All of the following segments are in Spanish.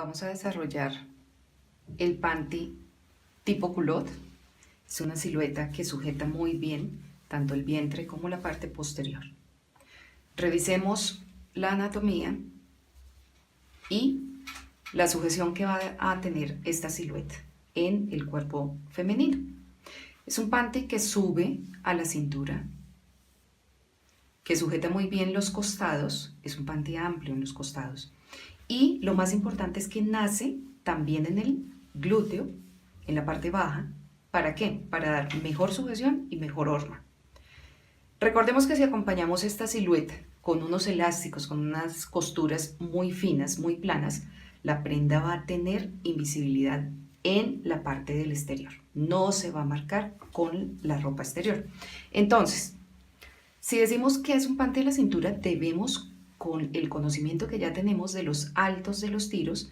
vamos a desarrollar el panty tipo culotte. Es una silueta que sujeta muy bien tanto el vientre como la parte posterior. Revisemos la anatomía y la sujeción que va a tener esta silueta en el cuerpo femenino. Es un panty que sube a la cintura, que sujeta muy bien los costados, es un panty amplio en los costados. Y lo más importante es que nace también en el glúteo, en la parte baja. ¿Para qué? Para dar mejor sujeción y mejor horma. Recordemos que si acompañamos esta silueta con unos elásticos, con unas costuras muy finas, muy planas, la prenda va a tener invisibilidad en la parte del exterior. No se va a marcar con la ropa exterior. Entonces, si decimos que es un panty de la cintura, debemos, con el conocimiento que ya tenemos de los altos de los tiros,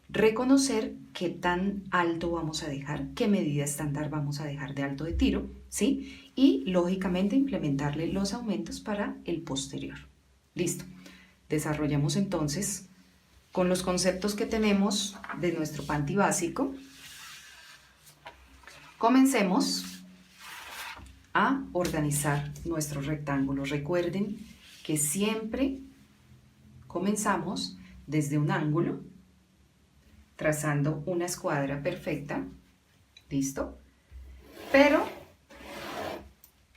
reconocer qué tan alto vamos a dejar, qué medida estándar vamos a dejar de alto de tiro, ¿sí? Y lógicamente implementarle los aumentos para el posterior. Listo. Desarrollamos entonces con los conceptos que tenemos de nuestro panty básico. Comencemos a organizar nuestros rectángulos. Recuerden que siempre comenzamos desde un ángulo, trazando una escuadra perfecta. ¿Listo? Pero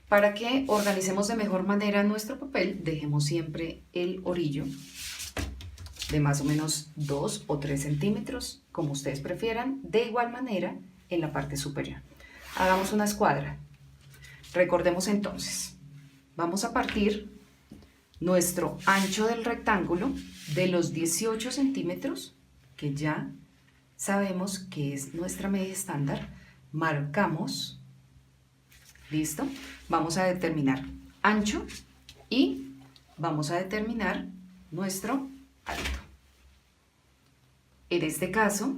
para que organicemos de mejor manera nuestro papel, dejemos siempre el orillo de más o menos 2 o 3 centímetros, como ustedes prefieran, de igual manera en la parte superior. Hagamos una escuadra. Recordemos entonces, vamos a partir nuestro ancho del rectángulo de los 18 centímetros, que ya sabemos que es nuestra medida estándar. Marcamos, listo, vamos a determinar ancho y vamos a determinar nuestro alto. En este caso,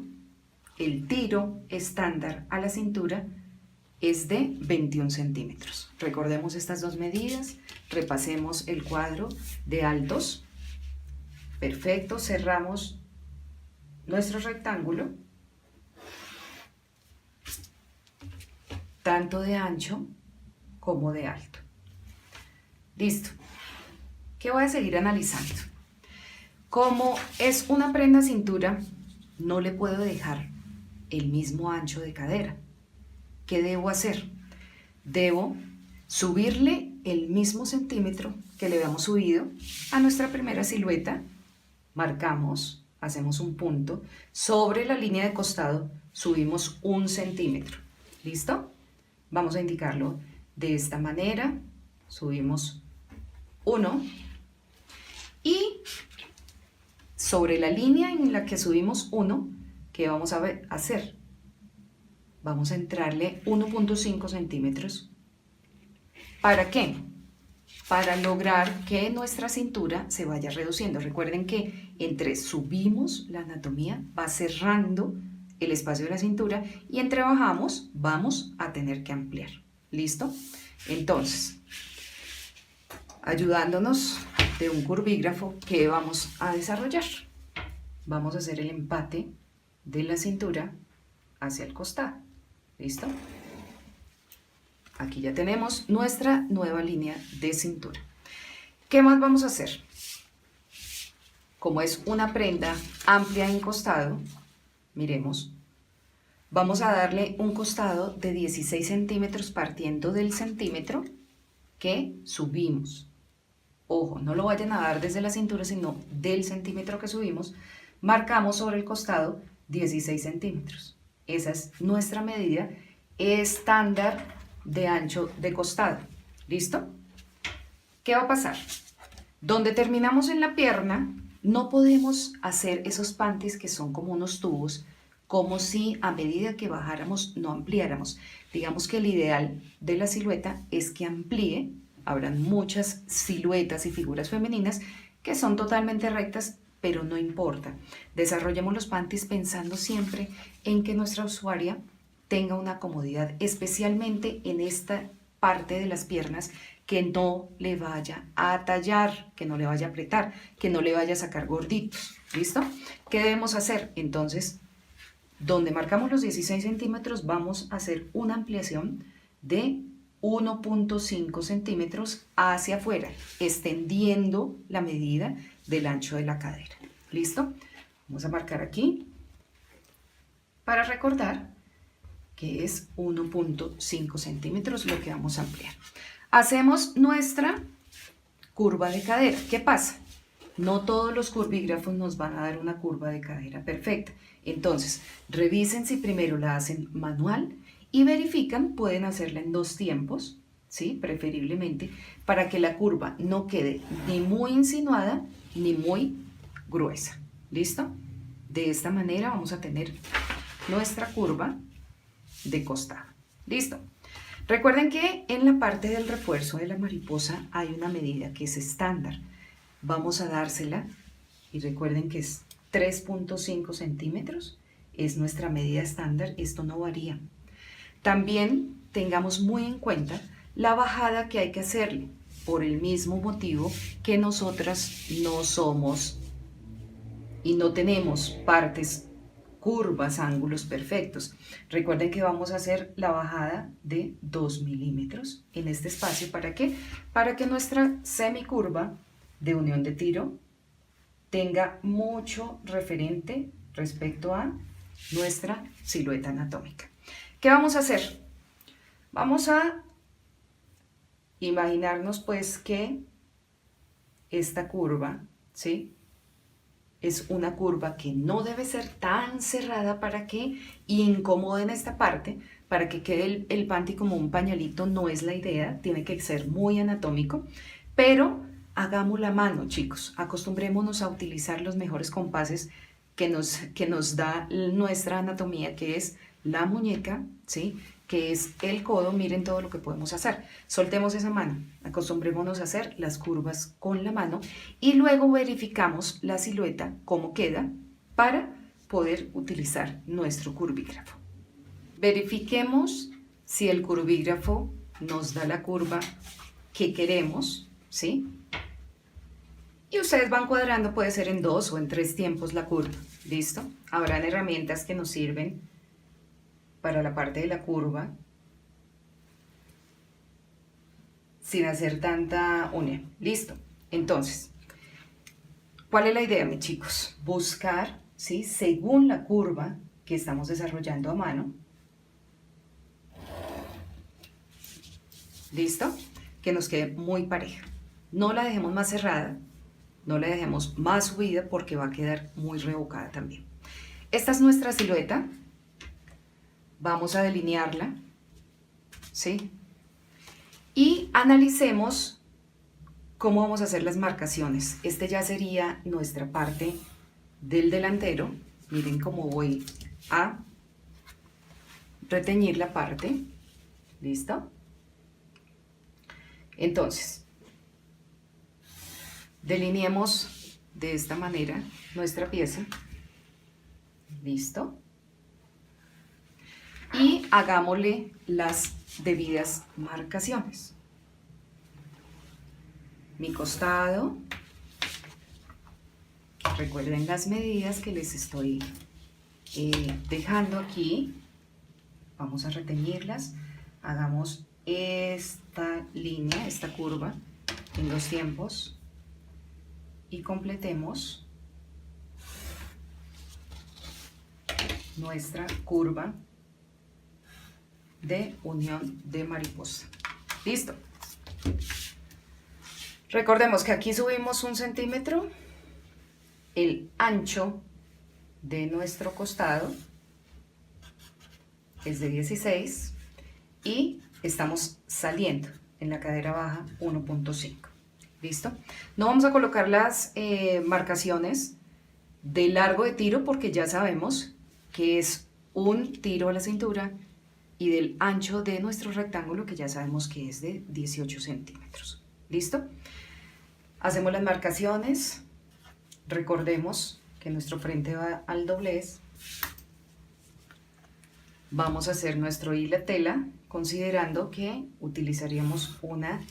el tiro estándar a la cintura es de 21 centímetros. Recordemos estas dos medidas, repasemos el cuadro de altos. Perfecto, cerramos nuestro rectángulo, tanto de ancho como de alto. Listo. ¿Qué voy a seguir analizando? Como es una prenda cintura, no le puedo dejar el mismo ancho de cadera. ¿Qué debo hacer? Debo subirle el mismo centímetro que le habíamos subido a nuestra primera silueta. Marcamos, hacemos un punto. Sobre la línea de costado subimos 1 centímetro. ¿Listo? Vamos a indicarlo de esta manera. Subimos 1. Y sobre la línea en la que subimos 1, ¿qué vamos a hacer? Vamos a entrarle 1.5 centímetros. ¿Para qué? Para lograr que nuestra cintura se vaya reduciendo. Recuerden que entre subimos la anatomía, va cerrando el espacio de la cintura y entre bajamos vamos a tener que ampliar. ¿Listo? Entonces, ayudándonos de un curvígrafo, ¿qué vamos a desarrollar? Vamos a hacer el empate de la cintura hacia el costado. ¿Listo? Aquí ya tenemos nuestra nueva línea de cintura. ¿Qué más vamos a hacer? Como es una prenda amplia en costado, miremos, vamos a darle un costado de 16 centímetros partiendo del centímetro que subimos. Ojo, no lo vayan a dar desde la cintura, sino del centímetro que subimos. Marcamos sobre el costado 16 centímetros. Esa es nuestra medida estándar de ancho de costado. ¿Listo? ¿Qué va a pasar? Donde terminamos en la pierna, no podemos hacer esos panties que son como unos tubos, como si a medida que bajáramos no ampliáramos. Digamos que el ideal de la silueta es que amplíe. Habrán muchas siluetas y figuras femeninas que son totalmente rectas, pero no importa. Desarrollemos los panties pensando siempre en que nuestra usuaria tenga una comodidad, especialmente en esta parte de las piernas que no le vaya a tallar, que no le vaya a apretar, que no le vaya a sacar gorditos. ¿Listo? ¿Qué debemos hacer? Entonces, donde marcamos los 16 centímetros, vamos a hacer una ampliación de 1.5 centímetros hacia afuera, extendiendo la medida del ancho de la cadera. ¿Listo? Vamos a marcar aquí para recordar que es 1.5 centímetros lo que vamos a ampliar. Hacemos nuestra curva de cadera. ¿Qué pasa? No todos los curvígrafos nos van a dar una curva de cadera perfecta. Entonces, revisen si primero la hacen manual y verifican, pueden hacerla en 2 tiempos, ¿sí? Preferiblemente, para que la curva no quede ni muy insinuada ni muy gruesa. ¿Listo? De esta manera vamos a tener nuestra curva de costado. ¿Listo? Recuerden que en la parte del refuerzo de la mariposa hay una medida que es estándar. Vamos a dársela y recuerden que es 3.5 centímetros, es nuestra medida estándar, esto no varía. También tengamos muy en cuenta la bajada que hay que hacerle, por el mismo motivo que nosotras no somos y no tenemos partes curvas, ángulos perfectos. Recuerden que vamos a hacer la bajada de 2 milímetros en este espacio. ¿Para qué? Para que nuestra semicurva de unión de tiro tenga mucho referente respecto a nuestra silueta anatómica. ¿Qué vamos a hacer? Vamos a imaginarnos pues que esta curva, ¿sí?, es una curva que no debe ser tan cerrada para que incomode en esta parte, para que quede el panty como un pañalito, no es la idea, tiene que ser muy anatómico, pero hagamos la mano, chicos, acostumbrémonos a utilizar los mejores compases que nos da nuestra anatomía, que es la muñeca, ¿sí?, que es el codo. Miren todo lo que podemos hacer. Soltemos esa mano, acostumbrémonos a hacer las curvas con la mano y luego verificamos la silueta, cómo queda, para poder utilizar nuestro curvígrafo. Verifiquemos si el curvígrafo nos da la curva que queremos, ¿sí? Y ustedes van cuadrando, puede ser en 2 o en 3 tiempos la curva. ¿Listo? Habrán herramientas que nos sirven para la parte de la curva sin hacer tanta unión. Listo. Entonces, ¿cuál es la idea, mis chicos? Buscar, ¿sí?, según la curva que estamos desarrollando a mano. ¿Listo? Que nos quede muy pareja. No la dejemos más cerrada, no la dejemos más subida porque va a quedar muy revocada también. Esta es nuestra silueta. Vamos a delinearla, ¿sí? Y analicemos cómo vamos a hacer las marcaciones. Este ya sería nuestra parte del delantero. Miren cómo voy a reteñir la parte. ¿Listo? Entonces, delineemos de esta manera nuestra pieza. ¿Listo? Y hagámosle las debidas marcaciones. Mi costado, recuerden las medidas que les estoy dejando aquí. Vamos a reteñirlas. Hagamos esta línea, esta curva en 2 tiempos y completemos nuestra curva de unión de mariposa. ¿Listo? Recordemos que aquí subimos 1 centímetro, el ancho de nuestro costado es de 16 y estamos saliendo en la cadera baja 1.5. ¿Listo? No vamos a colocar las marcaciones de largo de tiro porque ya sabemos que es un tiro a la cintura, y del ancho de nuestro rectángulo que ya sabemos que es de 18 centímetros. ¿Listo? Hacemos las marcaciones. Recordemos que nuestro frente va al doblez. Vamos a hacer nuestro hilo tela, considerando que utilizaríamos una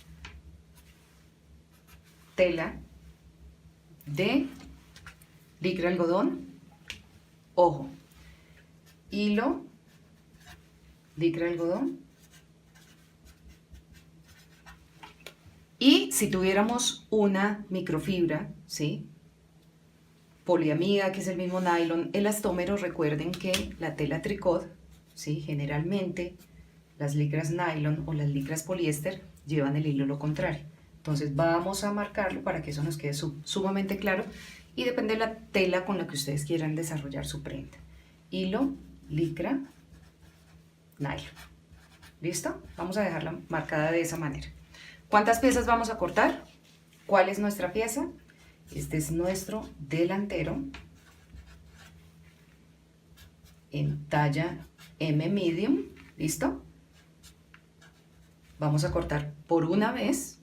tela de licra algodón, ojo, hilo, licra algodón, y si tuviéramos una microfibra, ¿sí?, poliamida, que es el mismo nylon, elastómero, recuerden que la tela tricot, ¿sí?, generalmente las licras nylon o las licras poliéster llevan el hilo lo contrario. Entonces vamos a marcarlo para que eso nos quede sumamente claro y depende de la tela con la que ustedes quieran desarrollar su prenda. Hilo, licra, nylon. ¿Listo? Vamos a dejarla marcada de esa manera. ¿Cuántas piezas vamos a cortar? ¿Cuál es nuestra pieza? Este es nuestro delantero en talla M medium. ¿Listo? Vamos a cortar por una vez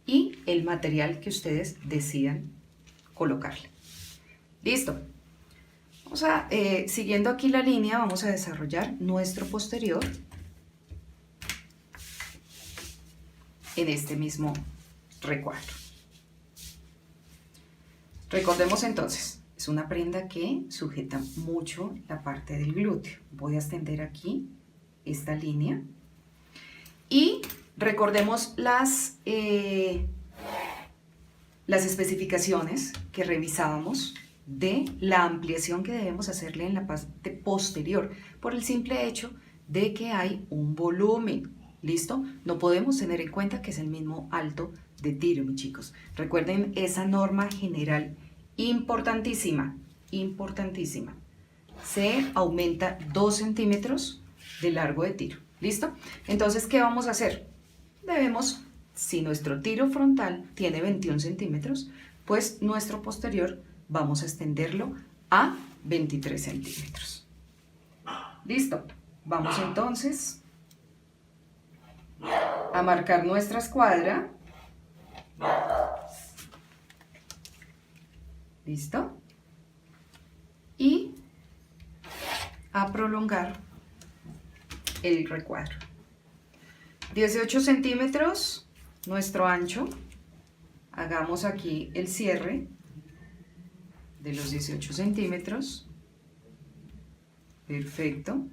y el material que ustedes decidan colocarle. Listo. Vamos a, siguiendo aquí la línea, vamos a desarrollar nuestro posterior en este mismo recuadro. Recordemos entonces, es una prenda que sujeta mucho la parte del glúteo. Voy a extender aquí esta línea y recordemos las especificaciones que revisábamos de la ampliación que debemos hacerle en la parte posterior por el simple hecho de que hay un volumen. ¿Listo? No podemos tener en cuenta que es el mismo alto de tiro, mis chicos. Recuerden esa norma general importantísima, importantísima. Se aumenta 2 centímetros de largo de tiro. ¿Listo? Entonces, ¿qué vamos a hacer? Debemos, si nuestro tiro frontal tiene 21 centímetros, pues nuestro posterior vamos a extenderlo a 23 centímetros. ¿Listo? Vamos entonces a marcar nuestra escuadra. ¿Listo? Y a prolongar el recuadro. 18 centímetros nuestro ancho. Hagamos aquí el cierre de los 18 centímetros. Perfecto.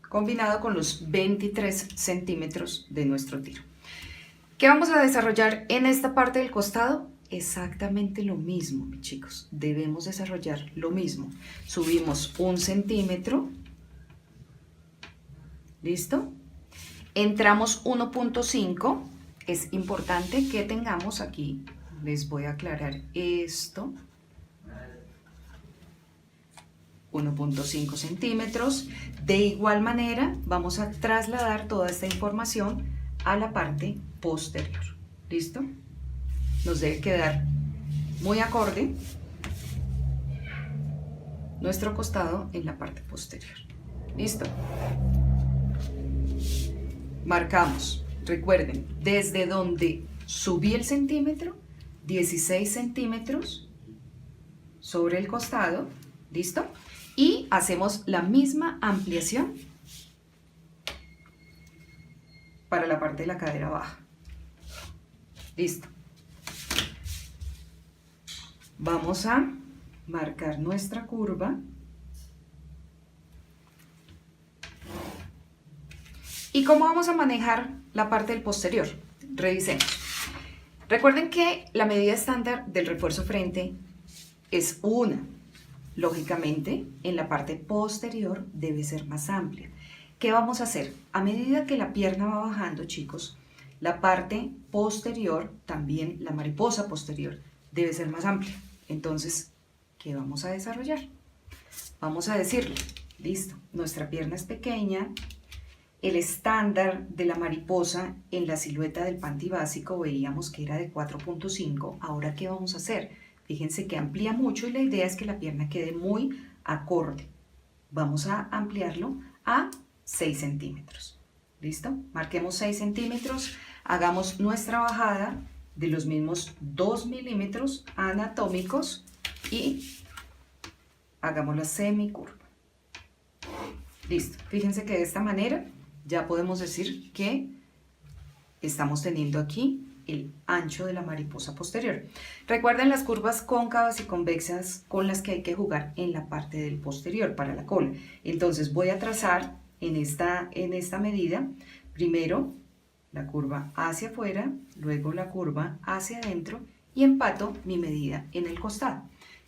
Combinado con los 23 centímetros de nuestro tiro. ¿Qué vamos a desarrollar en esta parte del costado? Exactamente lo mismo, mis chicos. Debemos desarrollar lo mismo. Subimos 1 centímetro. ¿Listo? Entramos 1.5. Es importante que tengamos aquí, les voy a aclarar esto. 1.5 centímetros. De igual manera, vamos a trasladar toda esta información a la parte posterior. ¿Listo? Nos debe quedar muy acorde nuestro costado en la parte posterior. ¿Listo? Marcamos, recuerden, desde donde subí el centímetro, 16 centímetros sobre el costado. ¿Listo? Y hacemos la misma ampliación para la parte de la cadera baja. Listo. Vamos a marcar nuestra curva. ¿Y cómo vamos a manejar la parte del posterior? Revisemos. Recuerden que la medida estándar del refuerzo frente es 1. Lógicamente, en la parte posterior debe ser más amplia. ¿Qué vamos a hacer? A medida que la pierna va bajando, chicos, la parte posterior, también la mariposa posterior, debe ser más amplia. Entonces, ¿qué vamos a desarrollar? Vamos a decirle, listo, nuestra pierna es pequeña, el estándar de la mariposa en la silueta del panty básico veíamos que era de 4.5, ahora ¿qué vamos a hacer? Fíjense que amplía mucho y la idea es que la pierna quede muy acorde. Vamos a ampliarlo a 6 centímetros. ¿Listo? Marquemos 6 centímetros, hagamos nuestra bajada de los mismos 2 milímetros anatómicos y hagamos la semicurva. Listo. Fíjense que de esta manera ya podemos decir que estamos teniendo aquí el ancho de la mariposa posterior. Recuerden las curvas cóncavas y convexas con las que hay que jugar en la parte del posterior para la cola. Entonces voy a trazar en esta medida, primero la curva hacia afuera, luego la curva hacia adentro y empato mi medida en el costado.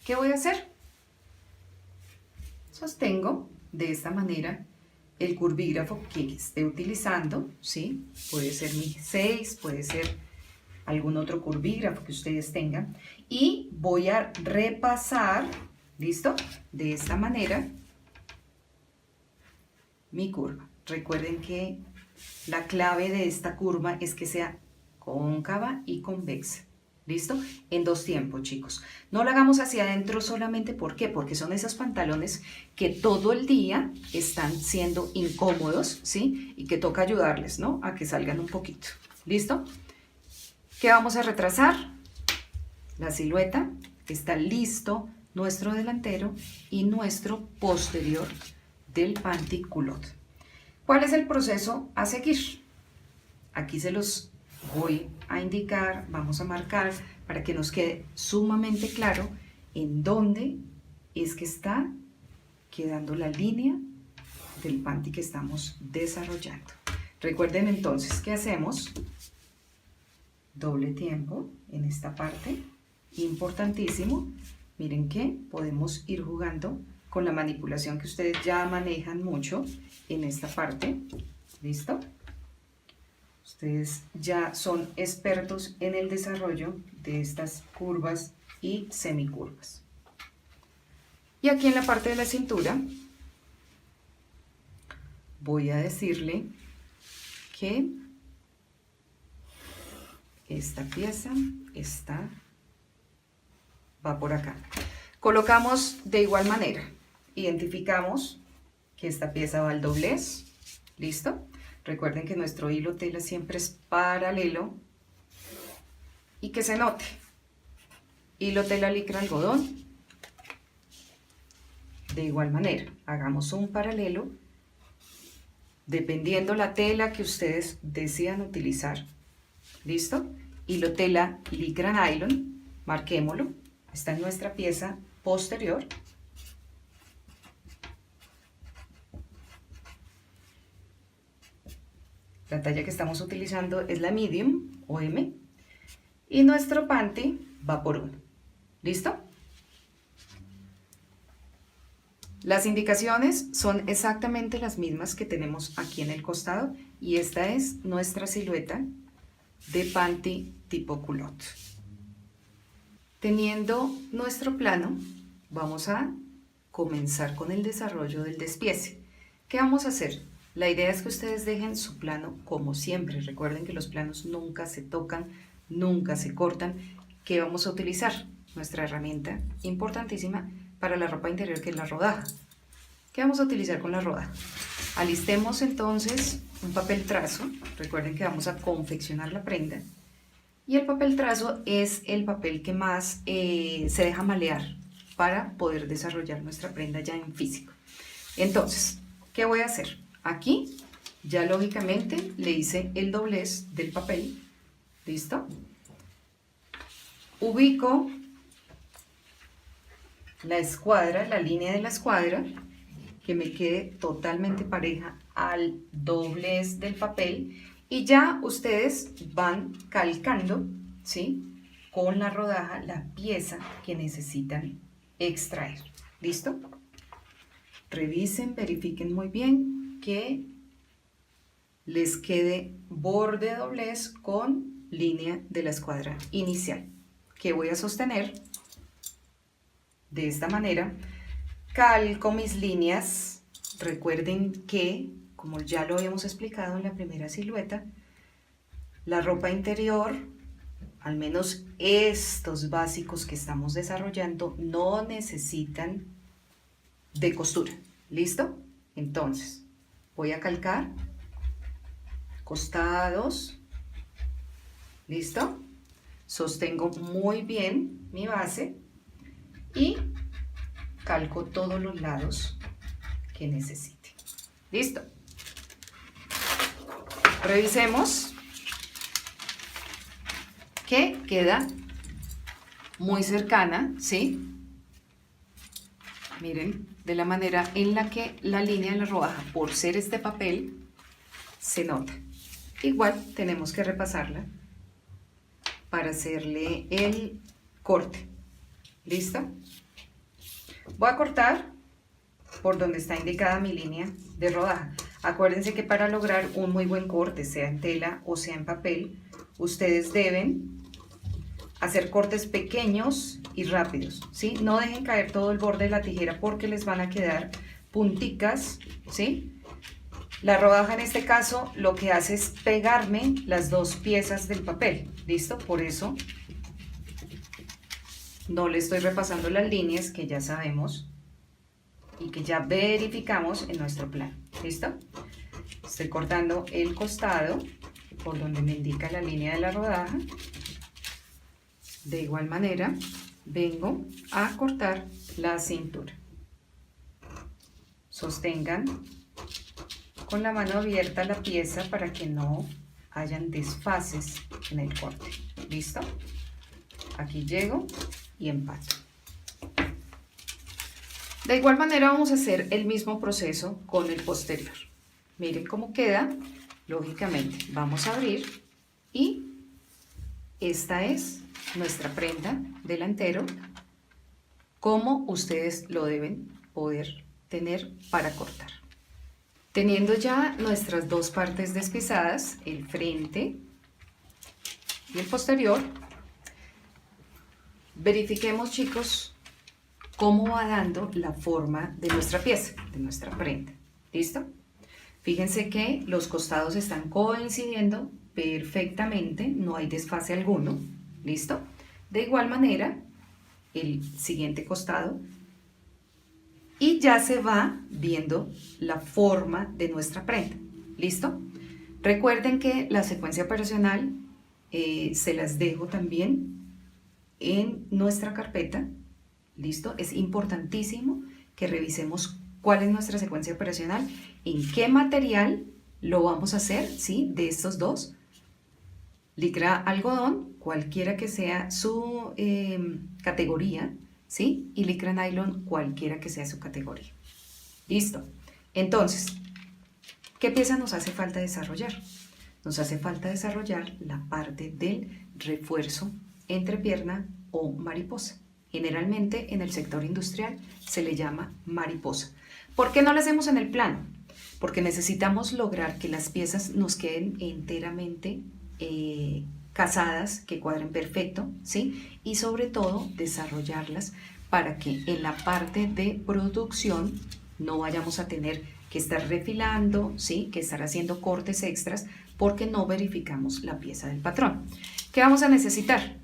¿Qué voy a hacer? Sostengo de esta manera el curvígrafo que esté utilizando, ¿sí? Puede ser mi 6, puede ser algún otro curvígrafo que ustedes tengan, y voy a repasar, ¿listo? De esta manera mi curva. Recuerden que la clave de esta curva es que sea cóncava y convexa. ¿Listo? En dos tiempos, chicos. No lo hagamos hacia adentro solamente, ¿por qué? Porque son esos pantalones que todo el día están siendo incómodos, ¿sí? Y que toca ayudarles, ¿no? A que salgan un poquito. ¿Listo? ¿Qué vamos a retrasar? La silueta. Está listo nuestro delantero y nuestro posterior del panty culotte. ¿Cuál es el proceso a seguir? Aquí se los voy a indicar, vamos a marcar para que nos quede sumamente claro en dónde es que está quedando la línea del panty que estamos desarrollando. Recuerden entonces que hacemos doble tiempo en esta parte, importantísimo. Miren que podemos ir jugando con la manipulación que ustedes ya manejan mucho en esta parte. ¿Listo? Ustedes ya son expertos en el desarrollo de estas curvas y semicurvas. Y aquí en la parte de la cintura voy a decirle que esta pieza va por acá. Colocamos de igual manera, identificamos que esta pieza va al doblez, ¿listo? Recuerden que nuestro hilo tela siempre es paralelo y que se note. Hilo tela licra algodón. De igual manera, hagamos un paralelo dependiendo la tela que ustedes decidan utilizar. ¿Listo? Hilo tela licra nylon, marquémoslo. Está en nuestra pieza posterior. La talla que estamos utilizando es la medium o M. Y nuestro panty va por 1. ¿Listo? Las indicaciones son exactamente las mismas que tenemos aquí en el costado. Y esta es nuestra silueta de panty tipo culotte. Teniendo nuestro plano, vamos a comenzar con el desarrollo del despiece. ¿Qué vamos a hacer? La idea es que ustedes dejen su plano como siempre. Recuerden que los planos nunca se tocan, nunca se cortan. ¿Qué vamos a utilizar? Nuestra herramienta importantísima para la ropa interior, que es la rodaja. ¿Qué vamos a utilizar con la rodaja? Alistemos entonces un papel trazo. Recuerden que vamos a confeccionar la prenda. Y el papel trazo es el papel que más se deja malear para poder desarrollar nuestra prenda ya en físico. Entonces, ¿qué voy a hacer? Aquí ya lógicamente le hice el doblez del papel. ¿Listo? Ubico la escuadra, la línea de la escuadra, que me quede totalmente pareja al doblez del papel, y ya ustedes van calcando, ¿sí?, con la rodaja la pieza que necesitan extraer. ¿Listo? Revisen, verifiquen muy bien que les quede borde doblez con línea de la escuadra inicial, que voy a sostener de esta manera. Calco mis líneas. Recuerden que, como ya lo habíamos explicado en la primera silueta, la ropa interior, al menos estos básicos que estamos desarrollando, no necesitan de costura. ¿Listo? Entonces, voy a calcar costados. ¿Listo? Sostengo muy bien mi base y calco todos los lados que necesite. ¿Listo? Revisemos. que queda muy cercana, ¿sí? Miren, de la manera en la que la línea de la rodaja, por ser este papel, se nota. Igual tenemos que repasarla para hacerle el corte. ¿Listo? Voy a cortar por donde está indicada mi línea de rodaja. Acuérdense que para lograr un muy buen corte, sea en tela o sea en papel, ustedes deben hacer cortes pequeños y rápidos, ¿sí? No dejen caer todo el borde de la tijera porque les van a quedar punticas, ¿sí? La rodaja en este caso lo que hace es pegarme las dos piezas del papel, ¿listo? Por eso no le estoy repasando las líneas que ya sabemos y que ya verificamos en nuestro plan, ¿listo? Estoy cortando el costado por donde me indica la línea de la rodaja. De igual manera, vengo a cortar la cintura. Sostengan con la mano abierta la pieza para que no hayan desfases en el corte. ¿Listo? Aquí llego y empato. De igual manera vamos a hacer el mismo proceso con el posterior. Miren cómo queda. Lógicamente vamos a abrir y esta es nuestra prenda delantero, como ustedes lo deben poder tener para cortar. Teniendo ya nuestras dos partes despizadas, el frente y el posterior, verifiquemos, chicos, cómo va dando la forma de nuestra pieza, de nuestra prenda. ¿Listo? Fíjense que los costados están coincidiendo perfectamente, no hay desfase alguno. ¿Listo? De igual manera, el siguiente costado, y ya se va viendo la forma de nuestra prenda. ¿Listo? Recuerden que la secuencia operacional se las dejo también en nuestra carpeta. ¿Listo? Es importantísimo que revisemos cuál es nuestra secuencia operacional, en qué material lo vamos a hacer, ¿sí? De estos dos. Licra algodón, cualquiera que sea su categoría, ¿sí? Y licra nylon, cualquiera que sea su categoría. Listo. Entonces, ¿qué pieza nos hace falta desarrollar? Nos hace falta desarrollar la parte del refuerzo entrepierna o mariposa. Generalmente en el sector industrial se le llama mariposa. ¿Por qué no lo hacemos en el plano? Porque necesitamos lograr que las piezas nos queden enteramente casadas, que cuadren perfecto, ¿sí? Y sobre todo desarrollarlas para que en la parte de producción no vayamos a tener que estar refilando, ¿sí? Que estar haciendo cortes extras porque no verificamos la pieza del patrón. ¿Qué vamos a necesitar?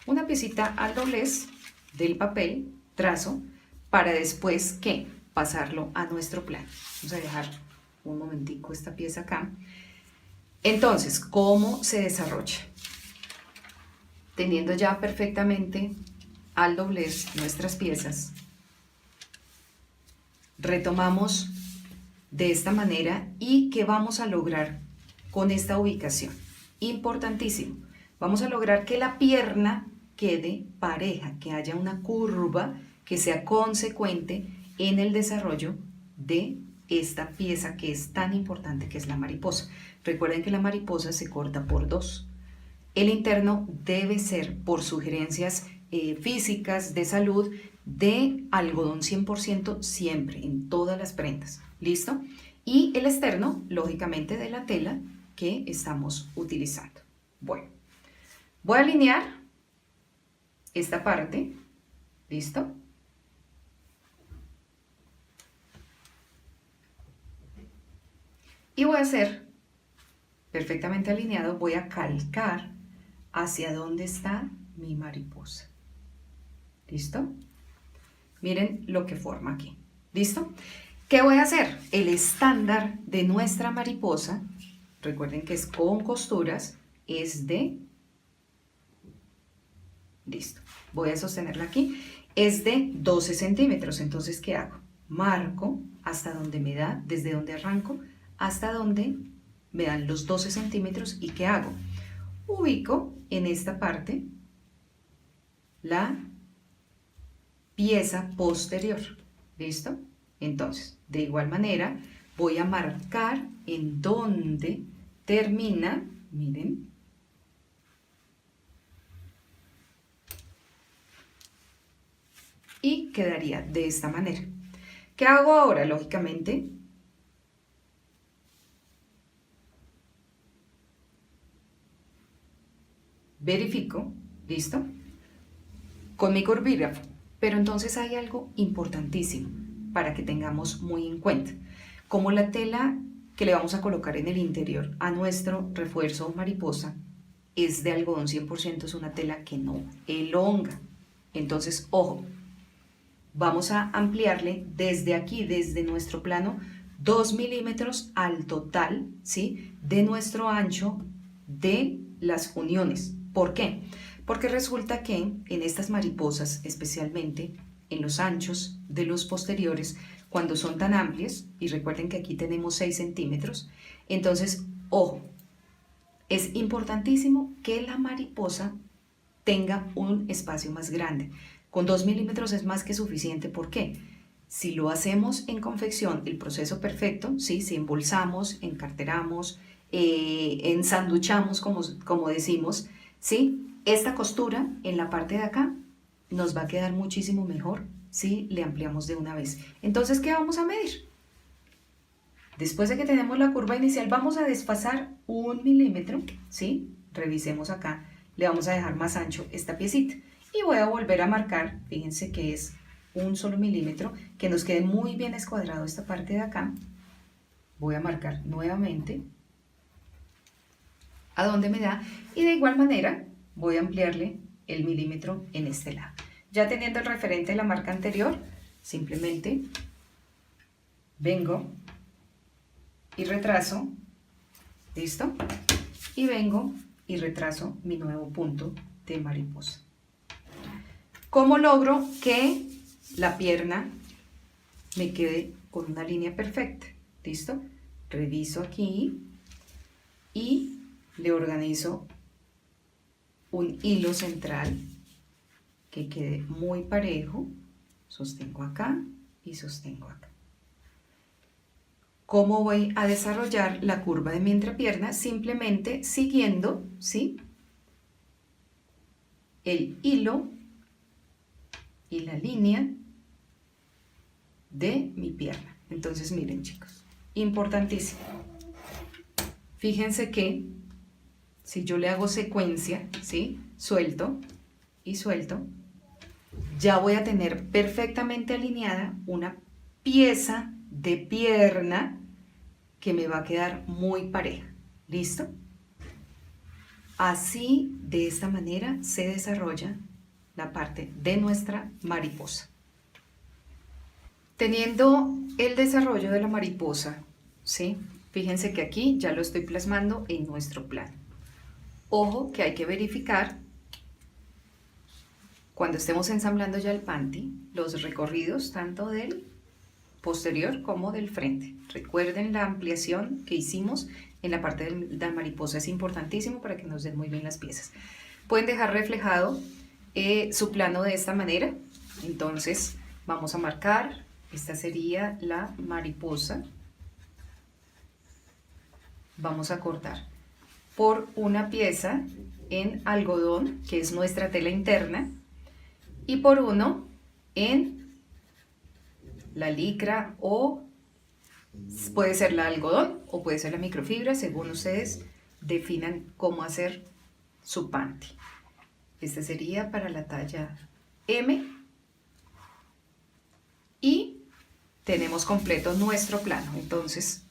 Una piecita al doblez del papel, trazo, para después, ¿qué? Pasarlo a nuestro plan. Vamos a dejar un momentico esta pieza acá. Entonces, ¿cómo se desarrolla? Teniendo ya perfectamente al doblez nuestras piezas, retomamos de esta manera. ¿Y qué vamos a lograr con esta ubicación? Importantísimo. Vamos a lograr que la pierna quede pareja, que haya una curva que sea consecuente en el desarrollo de esta pieza que es tan importante, que es la mariposa. Recuerden que la mariposa se corta por dos. El interno debe ser, por sugerencias físicas de salud, de algodón 100% siempre, en todas las prendas. ¿Listo? Y el externo, lógicamente, de la tela que estamos utilizando. Bueno, voy a alinear esta parte. ¿Listo? Y voy a hacer perfectamente alineado, voy a calcar hacia dónde está mi mariposa. ¿Listo? Miren lo que forma aquí. ¿Listo? ¿Qué voy a hacer? El estándar de nuestra mariposa, recuerden que es con costuras, es de... Listo. Voy a sostenerla aquí. Es de 12 centímetros. Entonces, ¿qué hago? Marco hasta donde me da, desde donde arranco, hasta donde me dan los 12 centímetros. ¿Y qué hago? ubico en esta parte la pieza posterior. ¿Listo? Entonces, de igual manera, voy a marcar en donde termina, miren, y quedaría de esta manera. ¿Qué hago ahora? Lógicamente, verifico, ¿listo? Con mi curvígrafo. Pero entonces hay algo importantísimo para que tengamos muy en cuenta. Como la tela que le vamos a colocar en el interior a nuestro refuerzo mariposa es de algodón 100%, es una tela que no elonga. Entonces, ojo, vamos a ampliarle desde aquí, desde nuestro plano, 2 milímetros al total, ¿sí?, de nuestro ancho de las uniones. ¿Por qué? Porque resulta que en estas mariposas, especialmente en los anchos de los posteriores, cuando son tan amplias, y recuerden que aquí tenemos 6 centímetros, entonces, ojo, es importantísimo que la mariposa tenga un espacio más grande. Con 2 milímetros es más que suficiente. ¿Por qué? Si lo hacemos en confección, el proceso perfecto, ¿sí?, si embolsamos, encarteramos, ensanduchamos, como decimos, ¿sí?, esta costura en la parte de acá nos va a quedar muchísimo mejor si le ampliamos de una vez. Entonces, ¿qué vamos a medir? Después de que tenemos la curva inicial, vamos a desfasar 1 milímetro, ¿sí? Revisemos acá, le vamos a dejar más ancho esta piecita. Y voy a volver a marcar, fíjense que es 1 solo milímetro, que nos quede muy bien escuadrado esta parte de acá. Voy a marcar nuevamente a donde me da, y de igual manera voy a ampliarle el milímetro en este lado. Ya teniendo el referente de la marca anterior, simplemente vengo y retraso, ¿listo? Y vengo y retraso mi nuevo punto de mariposa. ¿Cómo logro que la pierna me quede con una línea perfecta? ¿Listo? Reviso aquí y le organizo un hilo central que quede muy parejo. Sostengo acá y sostengo acá. ¿Cómo voy a desarrollar la curva de mi entrepierna? Simplemente siguiendo, ¿sí?, el hilo y la línea de mi pierna. Entonces, miren, chicos, importantísimo. Fíjense que si yo le hago secuencia, ¿sí?, suelto y suelto, ya voy a tener perfectamente alineada una pieza de pierna que me va a quedar muy pareja. ¿Listo? Así, de esta manera, se desarrolla la parte de nuestra mariposa. Teniendo el desarrollo de la mariposa, ¿sí?, fíjense que aquí ya lo estoy plasmando en nuestro plano. Ojo que hay que verificar, cuando estemos ensamblando ya el panty, los recorridos tanto del posterior como del frente. Recuerden la ampliación que hicimos en la parte de la mariposa, es importantísimo para que nos den muy bien las piezas. Pueden dejar reflejado su plano de esta manera. Entonces vamos a marcar, esta sería la mariposa. Vamos a cortar por una pieza en algodón, que es nuestra tela interna, y por uno en la licra, o puede ser la algodón o puede ser la microfibra, según ustedes definan cómo hacer su panty. Este sería para la talla M y tenemos completo nuestro plano. Entonces,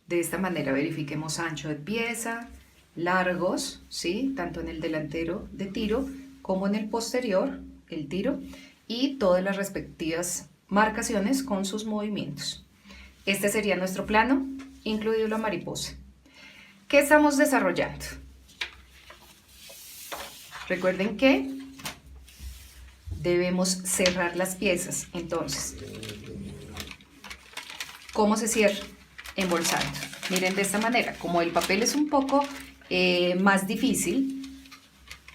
de esta manera verifiquemos ancho de pieza, largos, ¿sí?, tanto en el delantero de tiro como en el posterior, el tiro, y todas las respectivas marcaciones con sus movimientos. Este sería nuestro plano, incluido la mariposa. ¿Qué estamos desarrollando? Recuerden que debemos cerrar las piezas. Entonces, ¿cómo se cierra? Embolsando. Miren, de esta manera, como el papel es un poco más difícil,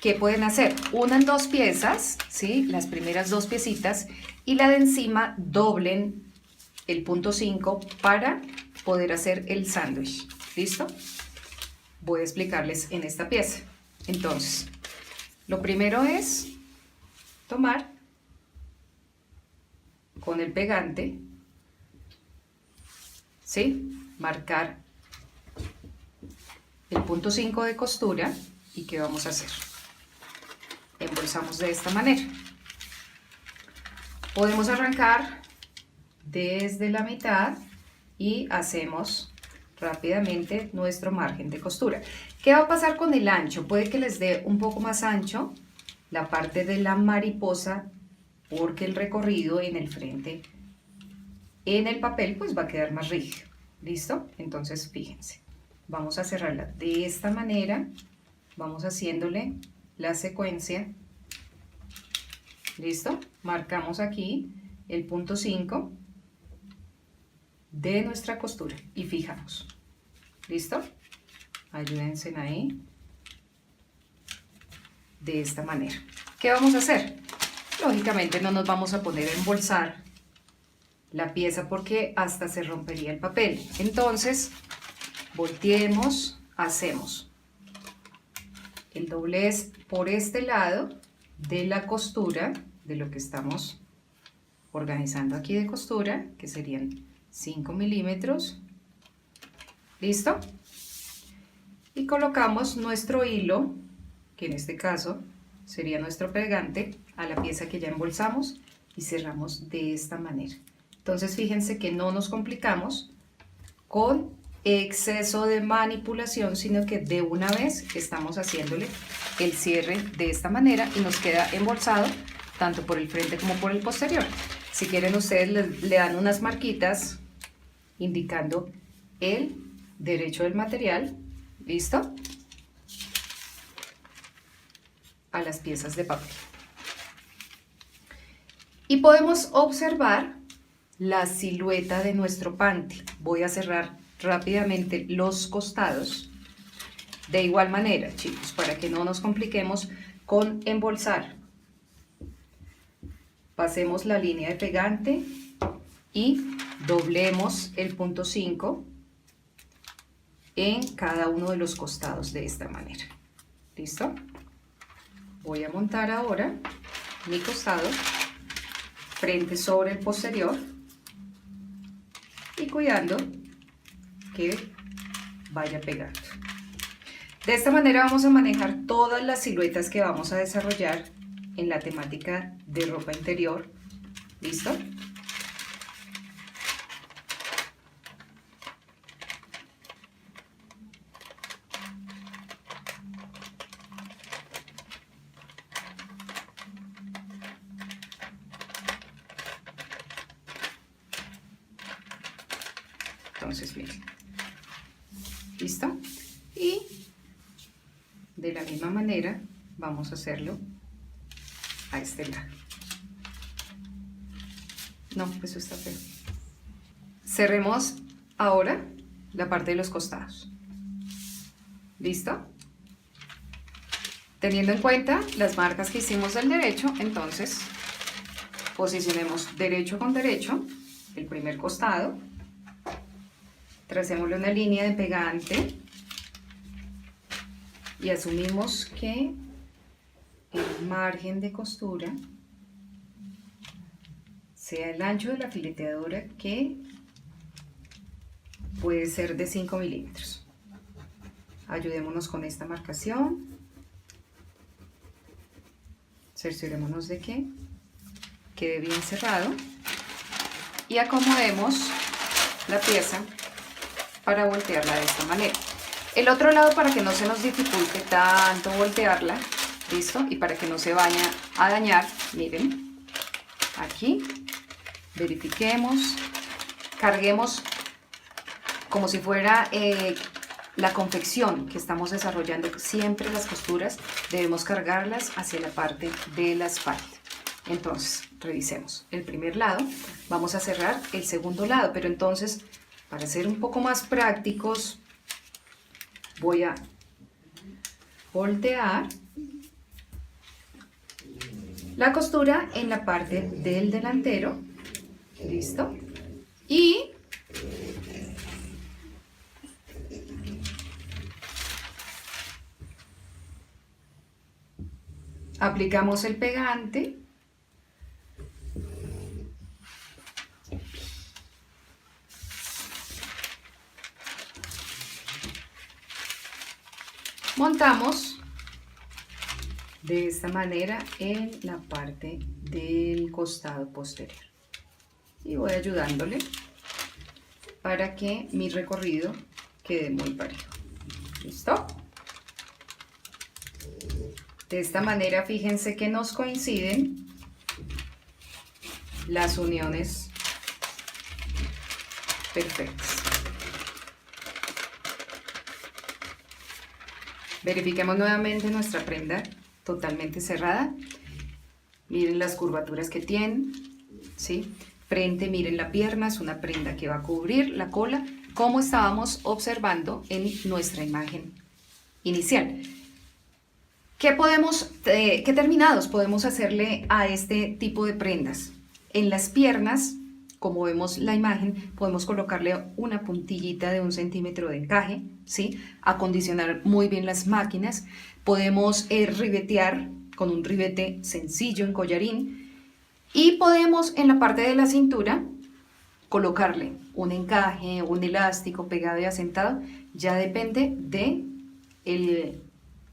¿qué pueden hacer? Unan 2 piezas, ¿sí? Las primeras 2 piecitas, y la de encima doblen el punto 5 para poder hacer el sándwich. ¿Listo? Voy a explicarles en esta pieza. Entonces, lo primero es tomar con el pegante, ¿sí? Marcar el punto 5 de costura. ¿Y qué vamos a hacer? Embolsamos de esta manera. Podemos arrancar desde la mitad y hacemos rápidamente nuestro margen de costura. ¿Qué va a pasar con el ancho? Puede que les dé un poco más ancho la parte de la mariposa, porque el recorrido en el frente, en el papel, pues va a quedar más rígido. ¿Listo? Entonces, fíjense, vamos a cerrarla de esta manera, vamos haciéndole la secuencia. ¿Listo? Marcamos aquí el punto 5 de nuestra costura y fijamos. ¿Listo? Ayúdense ahí. De esta manera. ¿Qué vamos a hacer? Lógicamente no nos vamos a poner a embolsar la pieza porque hasta se rompería el papel. Entonces, volteemos, hacemos el doblez por este lado de la costura, de lo que estamos organizando aquí de costura, que serían 5 milímetros. ¿Listo? Y colocamos nuestro hilo, que en este caso sería nuestro pegante, a la pieza que ya embolsamos y cerramos de esta manera. Entonces fíjense que no nos complicamos con exceso de manipulación, sino que de una vez estamos haciéndole el cierre de esta manera y nos queda embolsado tanto por el frente como por el posterior. Si quieren ustedes le dan unas marquitas indicando el derecho del material, ¿listo? A las piezas de papel. Y podemos observar la silueta de nuestro panty. Voy a cerrar rápidamente los costados. De igual manera, chicos, para que no nos compliquemos con embolsar. Pasemos la línea de pegante y doblemos el punto 5 en cada uno de los costados de esta manera. ¿Listo? Voy a montar ahora mi costado frente sobre el posterior y cuidando que vaya pegando. De esta manera vamos a manejar todas las siluetas que vamos a desarrollar en la temática de ropa interior. ¿Listo? Entonces, miren. ¿Listo? Y de la misma manera vamos a hacerlo a este lado. No, eso está feo. Cerremos ahora la parte de los costados. ¿Listo? Teniendo en cuenta las marcas que hicimos del derecho, entonces posicionemos derecho con derecho el primer costado. Tracémosle una línea de pegante y asumimos que el margen de costura sea el ancho de la fileteadura, que puede ser de 5 milímetros. Ayudémonos con esta marcación, cerciorémonos de que quede bien cerrado y acomodemos la pieza para voltearla de esta manera. El otro lado, para que no se nos dificulte tanto voltearla, ¿listo? Y para que no se vaya a dañar, miren, aquí, verifiquemos, carguemos como si fuera la confección que estamos desarrollando. Siempre las costuras debemos cargarlas hacia la parte de la espalda. Entonces, revisemos el primer lado, vamos a cerrar el segundo lado, pero entonces, para ser un poco más prácticos, voy a voltear la costura en la parte del delantero, listo, y aplicamos el pegante. Montamos de esta manera en la parte del costado posterior y voy ayudándole para que mi recorrido quede muy parejo. ¿Listo? De esta manera fíjense que nos coinciden las uniones perfectas. Verifiquemos nuevamente nuestra prenda totalmente cerrada. Miren las curvaturas que tienen, ¿sí? Frente, miren la pierna, es una prenda que va a cubrir la cola, como estábamos observando en nuestra imagen inicial. ¿Qué terminados podemos hacerle a este tipo de prendas? En las piernas, como vemos la imagen, podemos colocarle una puntillita de 1 centímetro de encaje, ¿sí? Acondicionar muy bien las máquinas. Podemos ribetear con un ribete sencillo en collarín. Y podemos en la parte de la cintura colocarle un encaje, un elástico pegado y asentado. Ya depende de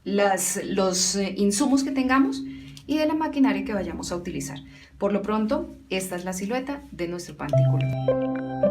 los insumos que tengamos y de la maquinaria que vayamos a utilizar. Por lo pronto, esta es la silueta de nuestro panty culot.